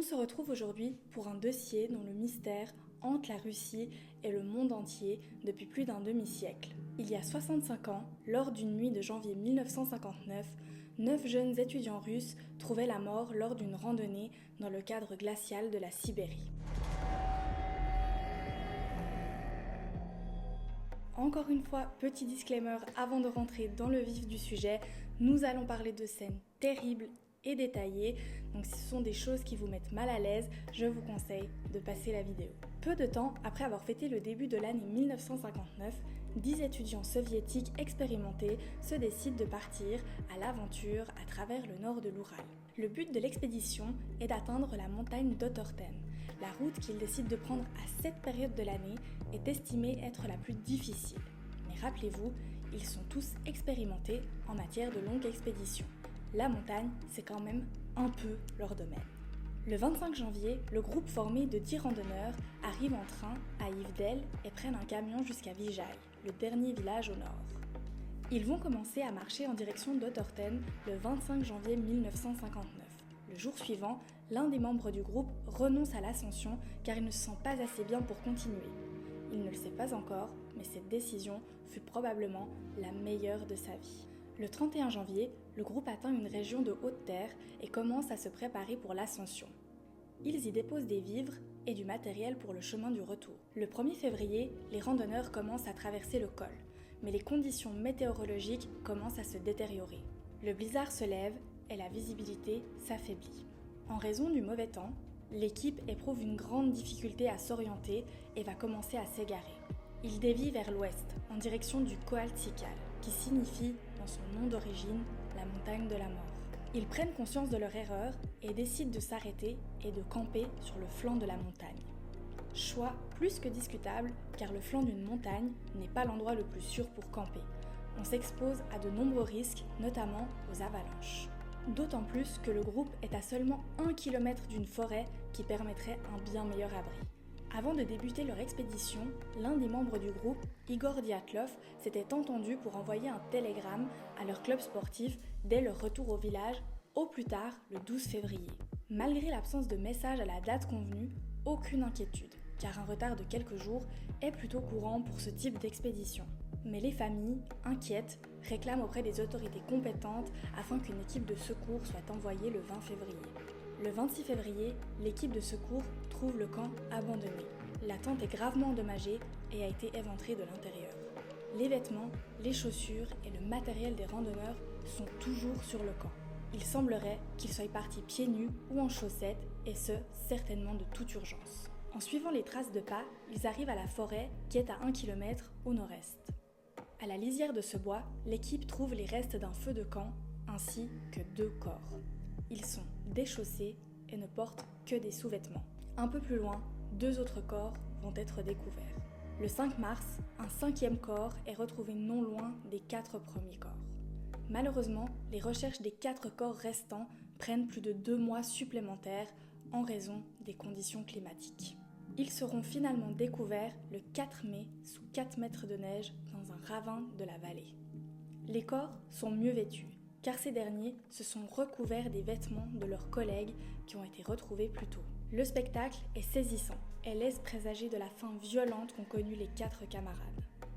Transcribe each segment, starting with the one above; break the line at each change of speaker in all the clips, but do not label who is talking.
se retrouve aujourd'hui pour un dossier dont le mystère hante la Russie et le monde entier depuis plus d'un demi-siècle. Il y a 65 ans, lors d'une nuit de janvier 1959, 9 jeunes étudiants russes trouvaient la mort lors d'une randonnée dans le cadre glacial de la Sibérie. Encore une fois, petit disclaimer avant de rentrer dans le vif du sujet, nous allons parler de scènes terribles et détaillées, donc si ce sont des choses qui vous mettent mal à l'aise, je vous conseille de passer la vidéo. Peu de temps après avoir fêté le début de l'année 1959, 10 étudiants soviétiques expérimentés se décident de partir à l'aventure à travers le nord de l'Oural. Le but de l'expédition est d'atteindre la montagne d'Otorten. La route qu'ils décident de prendre à cette période de l'année est estimée être la plus difficile. Mais rappelez-vous, ils sont tous expérimentés en matière de longue expédition. La montagne, c'est quand même un peu leur domaine. Le 25 janvier, le groupe formé de 10 randonneurs arrive en train à Ivdel et prennent un camion jusqu'à Vijay, le dernier village au nord. Ils vont commencer à marcher en direction d'Otorten le 25 janvier 1959. Le jour suivant, l'un des membres du groupe renonce à l'ascension car il ne se sent pas assez bien pour continuer. Il ne le sait pas encore, mais cette décision fut probablement la meilleure de sa vie. Le 31 janvier, le groupe atteint une région de haute terre et commence à se préparer pour l'ascension. Ils y déposent des vivres et du matériel pour le chemin du retour. Le 1er février, les randonneurs commencent à traverser le col, mais les conditions météorologiques commencent à se détériorer. Le blizzard se lève et la visibilité s'affaiblit. En raison du mauvais temps, l'équipe éprouve une grande difficulté à s'orienter et va commencer à s'égarer. Ils dévient vers l'ouest, en direction du Koaltsikal, qui signifie, dans son nom d'origine, la montagne de la mort. Ils prennent conscience de leur erreur et décident de s'arrêter et de camper sur le flanc de la montagne. Choix plus que discutable, car le flanc d'une montagne n'est pas l'endroit le plus sûr pour camper. On s'expose à de nombreux risques, notamment aux avalanches. D'autant plus que le groupe est à seulement 1 km d'une forêt qui permettrait un bien meilleur abri. Avant de débuter leur expédition, l'un des membres du groupe, Igor Dyatlov, s'était entendu pour envoyer un télégramme à leur club sportif dès leur retour au village, au plus tard le 12 février. Malgré l'absence de message à la date convenue, aucune inquiétude, car un retard de quelques jours est plutôt courant pour ce type d'expédition. Mais les familles, inquiètes, réclament auprès des autorités compétentes afin qu'une équipe de secours soit envoyée le 20 février. Le 26 février, l'équipe de secours trouve le camp abandonné. La tente est gravement endommagée et a été éventrée de l'intérieur. Les vêtements, les chaussures et le matériel des randonneurs sont toujours sur le camp. Il semblerait qu'ils soient partis pieds nus ou en chaussettes, et ce, certainement de toute urgence. En suivant les traces de pas, ils arrivent à la forêt qui est à 1 km au nord-est. À la lisière de ce bois, l'équipe trouve les restes d'un feu de camp ainsi que 2 corps. Ils sont déchaussés et ne portent que des sous-vêtements. Un peu plus loin, 2 autres corps vont être découverts. Le 5 mars, un 5e corps est retrouvé non loin des 4 premiers corps. Malheureusement, les recherches des 4 corps restants prennent plus de 2 mois supplémentaires en raison des conditions climatiques. Ils seront finalement découverts le 4 mai sous 4 mètres de neige dans un ravin de la vallée. Les corps sont mieux vêtus, car ces derniers se sont recouverts des vêtements de leurs collègues qui ont été retrouvés plus tôt. Le spectacle est saisissant et laisse présager de la fin violente qu'ont connue les 4 camarades.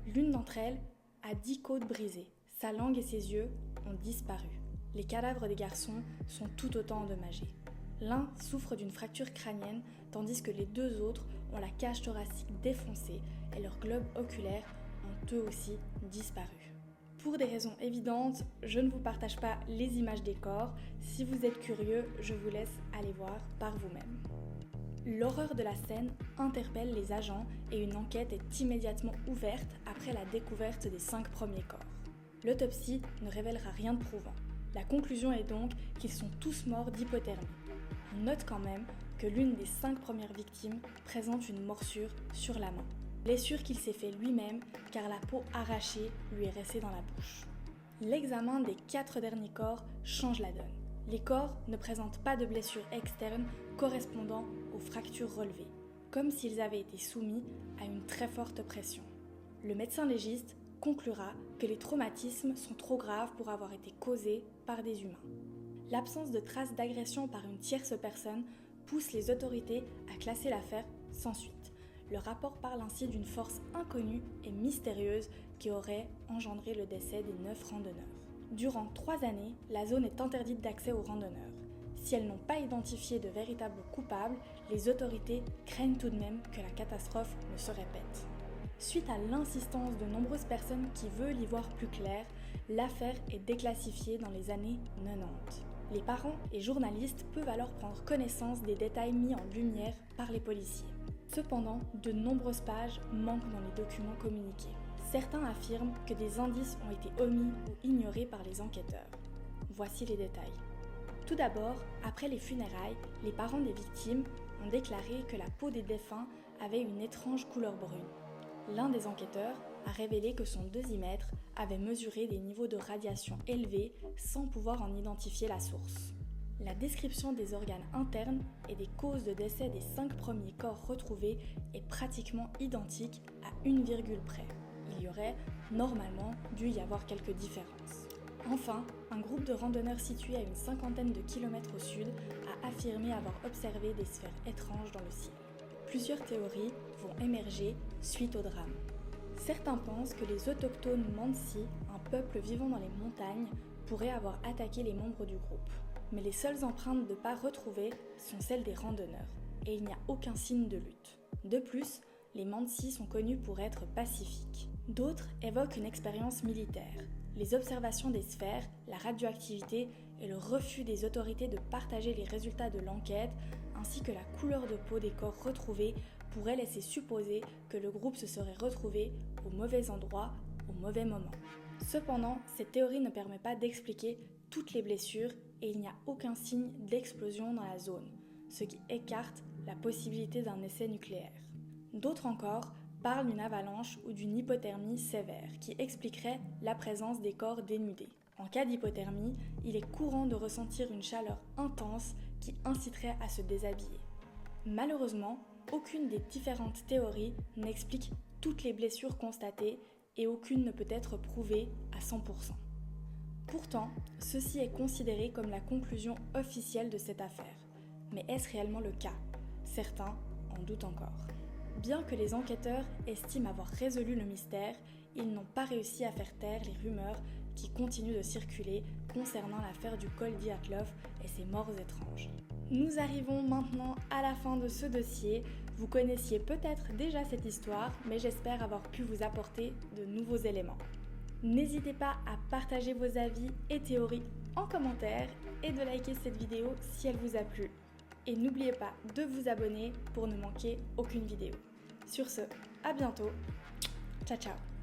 L'une d'entre elles a 10 côtes brisées, sa langue et ses yeux ont disparu. Les cadavres des garçons sont tout autant endommagés. L'un souffre d'une fracture crânienne, tandis que les 2 autres ont la cage thoracique défoncée et leurs globes oculaires ont eux aussi disparu. Pour des raisons évidentes, je ne vous partage pas les images des corps. Si vous êtes curieux, je vous laisse aller voir par vous-même. L'horreur de la scène interpelle les agents et une enquête est immédiatement ouverte après la découverte des 5 premiers corps. L'autopsie ne révélera rien de prouvant. La conclusion est donc qu'ils sont tous morts d'hypothermie. On note quand même que l'une des 5 premières victimes présente une morsure sur la main. Blessure qu'il s'est fait lui-même car la peau arrachée lui est restée dans la bouche. L'examen des 4 derniers corps change la donne. Les corps ne présentent pas de blessures externes correspondant aux fractures relevées, comme s'ils avaient été soumis à une très forte pression. Le médecin légiste conclura que les traumatismes sont trop graves pour avoir été causés par des humains. L'absence de traces d'agression par une tierce personne pousse les autorités à classer l'affaire sans suite. Le rapport parle ainsi d'une force inconnue et mystérieuse qui aurait engendré le décès des 9 randonneurs. Durant 3 années, la zone est interdite d'accès aux randonneurs. Si elles n'ont pas identifié de véritables coupables, les autorités craignent tout de même que la catastrophe ne se répète. Suite à l'insistance de nombreuses personnes qui veulent y voir plus clair, l'affaire est déclassifiée dans les années 90. Les parents et journalistes peuvent alors prendre connaissance des détails mis en lumière par les policiers. Cependant, de nombreuses pages manquent dans les documents communiqués. Certains affirment que des indices ont été omis ou ignorés par les enquêteurs. Voici les détails. Tout d'abord, après les funérailles, les parents des victimes ont déclaré que la peau des défunts avait une étrange couleur brune. L'un des enquêteurs a révélé que son dosimètre avait mesuré des niveaux de radiation élevés sans pouvoir en identifier la source. La description des organes internes et des causes de décès des 5 premiers corps retrouvés est pratiquement identique à une virgule près. Il y aurait normalement dû y avoir quelques différences. Enfin, un groupe de randonneurs situé à une 50aine de kilomètres au sud a affirmé avoir observé des sphères étranges dans le ciel. Plusieurs théories vont émerger suite au drame. Certains pensent que les autochtones Mansi, un peuple vivant dans les montagnes, pourraient avoir attaqué les membres du groupe. Mais les seules empreintes de pas retrouvées sont celles des randonneurs, et il n'y a aucun signe de lutte. De plus, les Mansi sont connus pour être pacifiques. D'autres évoquent une expérience militaire. Les observations des sphères, la radioactivité et le refus des autorités de partager les résultats de l'enquête, ainsi que la couleur de peau des corps retrouvés, pourraient laisser supposer que le groupe se serait retrouvé au mauvais endroit, au mauvais moment. Cependant, cette théorie ne permet pas d'expliquer toutes les blessures et il n'y a aucun signe d'explosion dans la zone, ce qui écarte la possibilité d'un essai nucléaire. D'autres encore parlent d'une avalanche ou d'une hypothermie sévère qui expliquerait la présence des corps dénudés. En cas d'hypothermie, il est courant de ressentir une chaleur intense qui inciterait à se déshabiller. Malheureusement, aucune des différentes théories n'explique toutes les blessures constatées et aucune ne peut être prouvée à 100%. Pourtant, ceci est considéré comme la conclusion officielle de cette affaire. Mais est-ce réellement le cas ? Certains en doutent encore. Bien que les enquêteurs estiment avoir résolu le mystère, ils n'ont pas réussi à faire taire les rumeurs qui continuent de circuler concernant l'affaire du col Dyatlov et ses morts étranges. Nous arrivons maintenant à la fin de ce dossier. Vous connaissiez peut-être déjà cette histoire, mais j'espère avoir pu vous apporter de nouveaux éléments. N'hésitez pas à partager vos avis et théories en commentaire et de liker cette vidéo si elle vous a plu. Et n'oubliez pas de vous abonner pour ne manquer aucune vidéo. Sur ce, à bientôt. Ciao ciao.